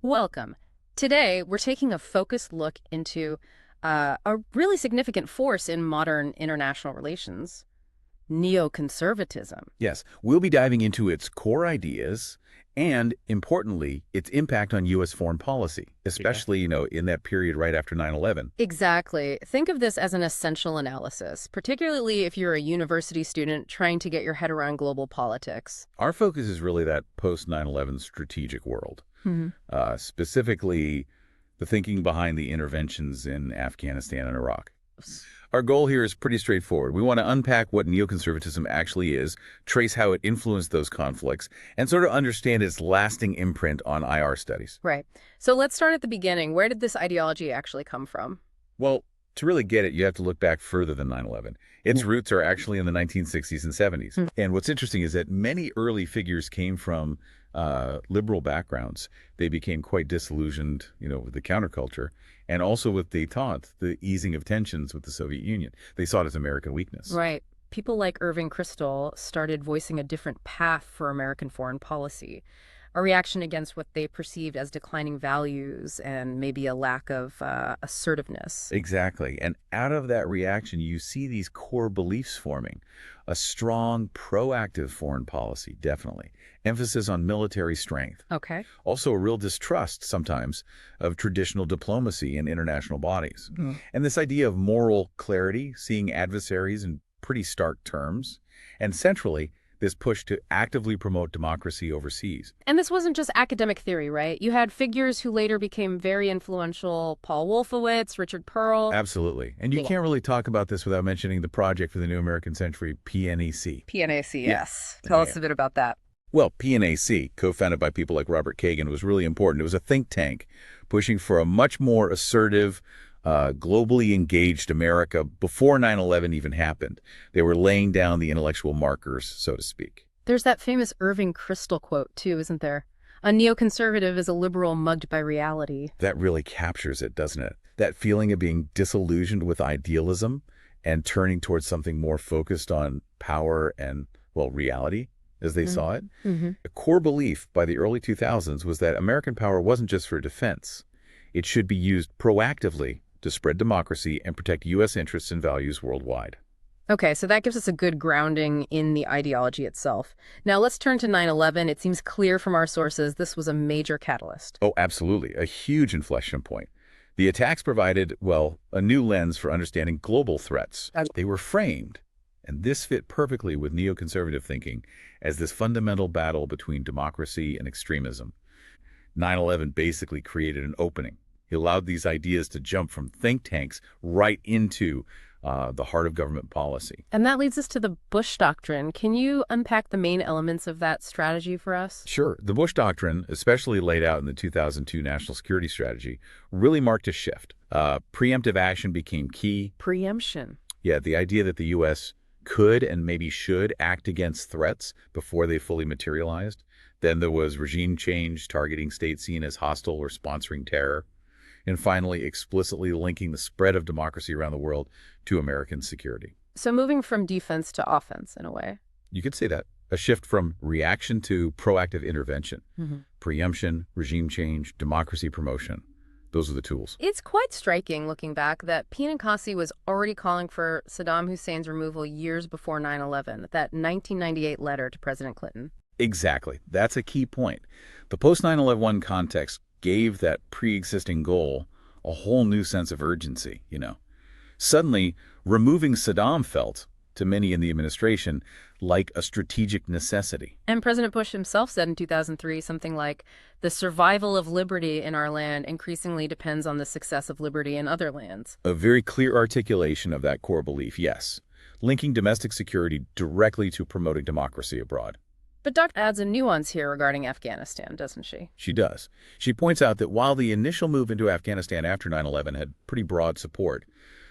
Welcome. Today, we're taking a focused look into a really significant force in modern international relations, neoconservatism. Yes, we'll be diving into its core ideas and, importantly, its impact on U.S. foreign policy, Yeah. especially, in that period right after 9/11. Exactly. Think of this as an essential analysis, particularly if you're a university student trying to get your head around global politics. Our focus is really that post-9/11 strategic world, Hmm. specifically the thinking behind the interventions in Afghanistan and Iraq. Our goal here is pretty straightforward. We want to unpack what neoconservatism actually is, trace how it influenced those conflicts, and sort of understand its lasting imprint on IR studies. Right. So let's start at the beginning. Where did this ideology actually come from? Well, to really get it, you have to look back further than 9/11. Its roots are actually in the 1960s and 70s. Hmm. And what's interesting is that many early figures came from liberal backgrounds. They became quite disillusioned, with the counterculture and also with détente, the easing of tensions with the Soviet Union. They saw it as American weakness. Right. People like Irving Kristol started voicing a different path for American foreign policy, a reaction against what they perceived as declining values and maybe a lack of assertiveness. Exactly. And out of that reaction, you see these core beliefs forming. A strong, proactive foreign policy, definitely. Emphasis on military strength. Okay. Also, a real distrust sometimes of traditional diplomacy in international bodies. Mhm. And this idea of moral clarity, seeing adversaries in pretty stark terms. And centrally, this push to actively promote democracy overseas. And this wasn't just academic theory, right? You had figures who later became very influential, Paul Wolfowitz, Richard Pearl. Absolutely. And you Yeah. can't really talk about this without mentioning the Project for the New American Century, PNAC. PNAC, Yeah. yes. Tell us Yeah. a bit about that. Well, PNAC, co-founded by people like Robert Kagan, was really important. It was a think tank pushing for a much more assertive, globally engaged America before 9/11 even happened. They were laying down the intellectual markers, so to speak. There's that famous Irving Kristol quote, too, isn't there? A neoconservative is a liberal mugged by reality. That really captures it, doesn't it? That feeling of being disillusioned with idealism and turning towards something more focused on power and, well, reality as they saw it. Mm-hmm. A core belief by the early 2000s was that American power wasn't just for defense. It should be used proactively to spread democracy and protect U.S. interests and values worldwide. Okay, so that gives us a good grounding in the ideology itself. Now let's turn to 9/11. It seems clear from our sources this was a major catalyst. Oh, absolutely. A huge inflection point. The attacks provided, well, a new lens for understanding global threats. They were framed, and this fit perfectly with neoconservative thinking, as this fundamental battle between democracy and extremism. 9/11 basically created an opening. It allowed these ideas to jump from think tanks right into the heart of government policy. And that leads us to the Bush Doctrine. Can you unpack the main elements of that strategy for us? Sure, the Bush Doctrine, especially laid out in the 2002 National Security Strategy, really marked a shift. Preemptive action became key. Preemption. Yeah, the idea that the U.S. could and maybe should act against threats before they fully materialized. Then there was regime change, targeting states seen as hostile or sponsoring terror. And finally, explicitly linking the spread of democracy around the world to American security. So moving from defense to offense, in a way. You could say that. A shift from reaction to proactive intervention. Mhm. Preemption, regime change, democracy promotion. Those are the tools. It's quite striking, looking back, that PNCASI was already calling for Saddam Hussein's removal years before 9/11, that 1998 letter to President Clinton. Exactly. That's a key point. The post-9/11 context gave that pre-existing goal a whole new sense of urgency. Suddenly, removing Saddam felt, to many in the administration, like a strategic necessity. And President Bush himself said in 2003 something like, the survival of liberty in our land increasingly depends on the success of liberty in other lands. A very clear articulation of that core belief, yes, linking domestic security directly to promoting democracy abroad. But Dr. adds a nuance here regarding Afghanistan, doesn't she? She does. She points out that while the initial move into Afghanistan after 9/11 had pretty broad support,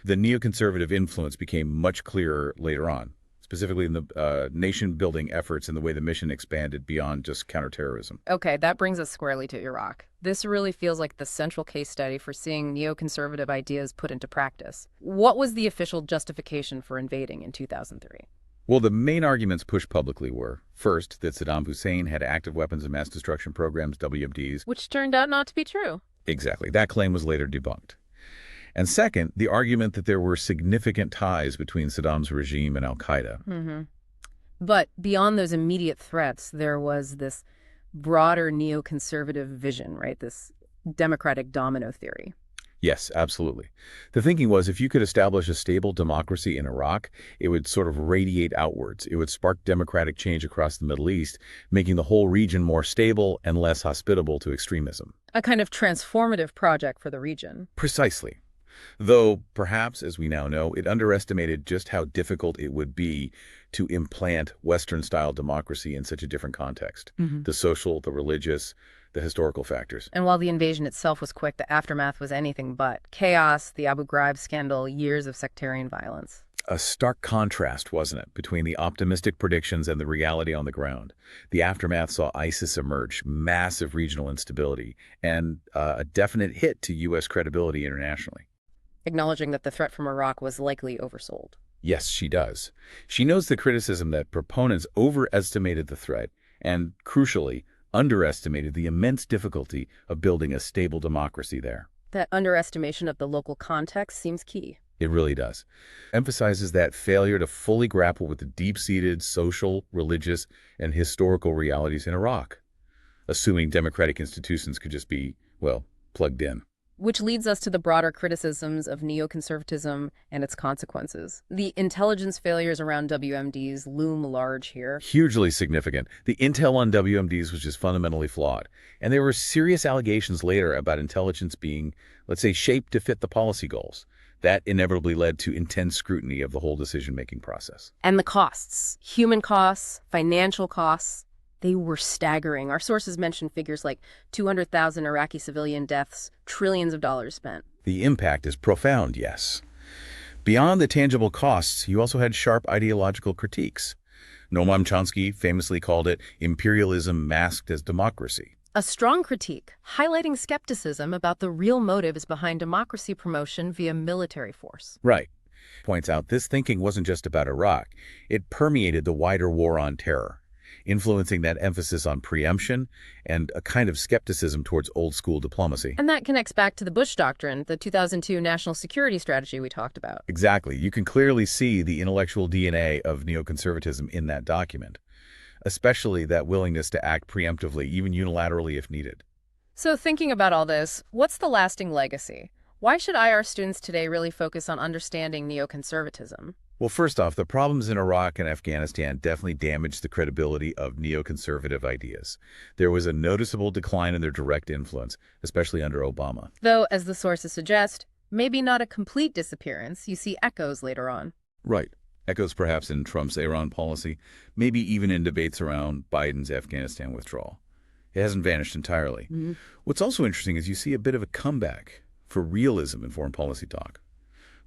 the neoconservative influence became much clearer later on, specifically in the nation-building efforts and the way the mission expanded beyond just counterterrorism. Okay, that brings us squarely to Iraq. This really feels like the central case study for seeing neoconservative ideas put into practice. What was the official justification for invading in 2003? Well, the main arguments pushed publicly were, first, that Saddam Hussein had active weapons of mass destruction programs, WMDs. Which turned out not to be true. Exactly. That claim was later debunked. And second, the argument that there were significant ties between Saddam's regime and al-Qaeda. But beyond those immediate threats, there was this broader neoconservative vision, right? This democratic domino theory. Yes, absolutely. The thinking was if you could establish a stable democracy in Iraq, it would sort of radiate outwards. It would spark democratic change across the Middle East, making the whole region more stable and less hospitable to extremism. A kind of transformative project for the region. Precisely. Though, perhaps, as we now know, it underestimated just how difficult it would be to implant Western-style democracy in such a different context. The social, the religious, the historical factors. And while the invasion itself was quick, the aftermath was anything but. Chaos, the Abu Ghraib scandal, years of sectarian violence. A stark contrast, wasn't it, between the optimistic predictions and the reality on the ground. The aftermath saw ISIS emerge, massive regional instability, and a definite hit to U.S. credibility internationally. Acknowledging that the threat from Iraq was likely oversold. Yes, she does. She knows the criticism that proponents overestimated the threat and, crucially, underestimated the immense difficulty of building a stable democracy there. That underestimation of the local context seems key. It really does. Emphasizes that failure to fully grapple with the deep-seated social, religious, and historical realities in Iraq, assuming democratic institutions could just be, well, plugged in. Which leads us to the broader criticisms of neoconservatism and its consequences. The intelligence failures around WMDs loom large here. Hugely significant. The intel on WMDs was just fundamentally flawed. And there were serious allegations later about intelligence being, let's say, shaped to fit the policy goals. That inevitably led to intense scrutiny of the whole decision-making process. And the costs, human costs, financial costs, they were staggering. Our sources mention figures like 200,000 Iraqi civilian deaths, trillions of dollars spent. The impact is profound, yes. Beyond the tangible costs, you also had sharp ideological critiques. Noam Chomsky famously called it imperialism masked as democracy. A strong critique, highlighting skepticism about the real motives behind democracy promotion via military force. Right. Points out this thinking wasn't just about Iraq. It permeated the wider war on terror, influencing that emphasis on preemption and a kind of skepticism towards old-school diplomacy. And that connects back to the Bush Doctrine, the 2002 national security strategy we talked about. Exactly. You can clearly see the intellectual DNA of neoconservatism in that document, especially that willingness to act preemptively, even unilaterally if needed. So thinking about all this, what's the lasting legacy? Why should IR students today really focus on understanding neoconservatism? Well, first off, the problems in Iraq and Afghanistan definitely damaged the credibility of neoconservative ideas. There was a noticeable decline in their direct influence, especially under Obama. Though, as the sources suggest, maybe not a complete disappearance. You see echoes later on. Right. Echoes perhaps in Trump's Iran policy, maybe even in debates around Biden's Afghanistan withdrawal. It hasn't vanished entirely. What's also interesting is you see a bit of a comeback for realism in foreign policy talk.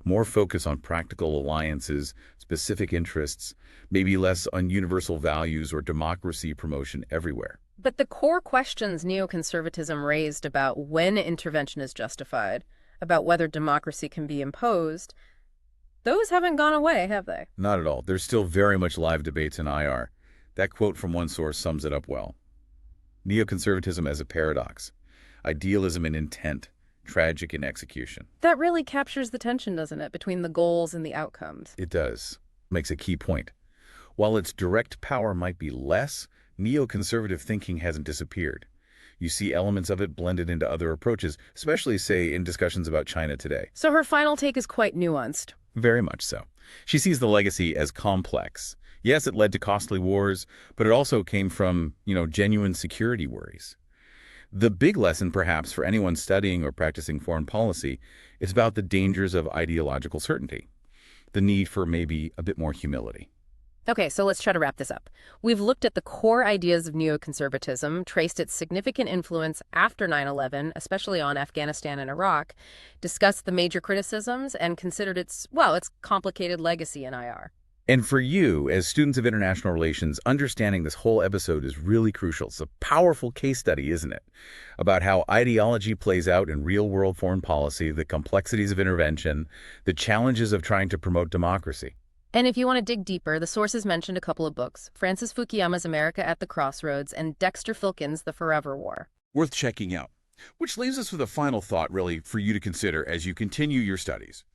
More focus on practical alliances, specific interests, maybe less on universal values or democracy promotion everywhere. But the core questions neoconservatism raised about when intervention is justified, about whether democracy can be imposed, those haven't gone away, have they? Not at all. There's still very much live debates in IR. That quote from one source sums it up well. Neoconservatism as a paradox. Idealism in intent. Tragic in execution. That really captures the tension, doesn't it, between the goals and the outcomes? It does. Makes a key point. While its direct power might be less, neoconservative thinking hasn't disappeared. You see elements of it blended into other approaches, especially, say, in discussions about China today. So her final take is quite nuanced. Very much so. She sees the legacy as complex. Yes, it led to costly wars, but it also came from, genuine security worries. The big lesson, perhaps, for anyone studying or practicing foreign policy is about the dangers of ideological certainty, the need for maybe a bit more humility. Okay, so let's try to wrap this up. We've looked at the core ideas of neoconservatism, traced its significant influence after 9/11, especially on Afghanistan and Iraq, discussed the major criticisms, and considered its complicated legacy in IR. And for you, as students of international relations, understanding this whole episode is really crucial. It's a powerful case study, isn't it? About how ideology plays out in real-world foreign policy, the complexities of intervention, the challenges of trying to promote democracy. And if you want to dig deeper, the sources mentioned a couple of books, Francis Fukuyama's America at the Crossroads and Dexter Filkins' The Forever War. Worth checking out. Which leaves us with a final thought, really, for you to consider as you continue your studies.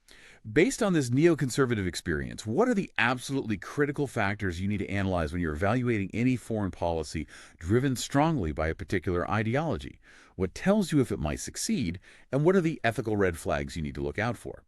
Based on this neoconservative experience, what are the absolutely critical factors you need to analyze when you're evaluating any foreign policy driven strongly by a particular ideology? What tells you if it might succeed, and what are the ethical red flags you need to look out for?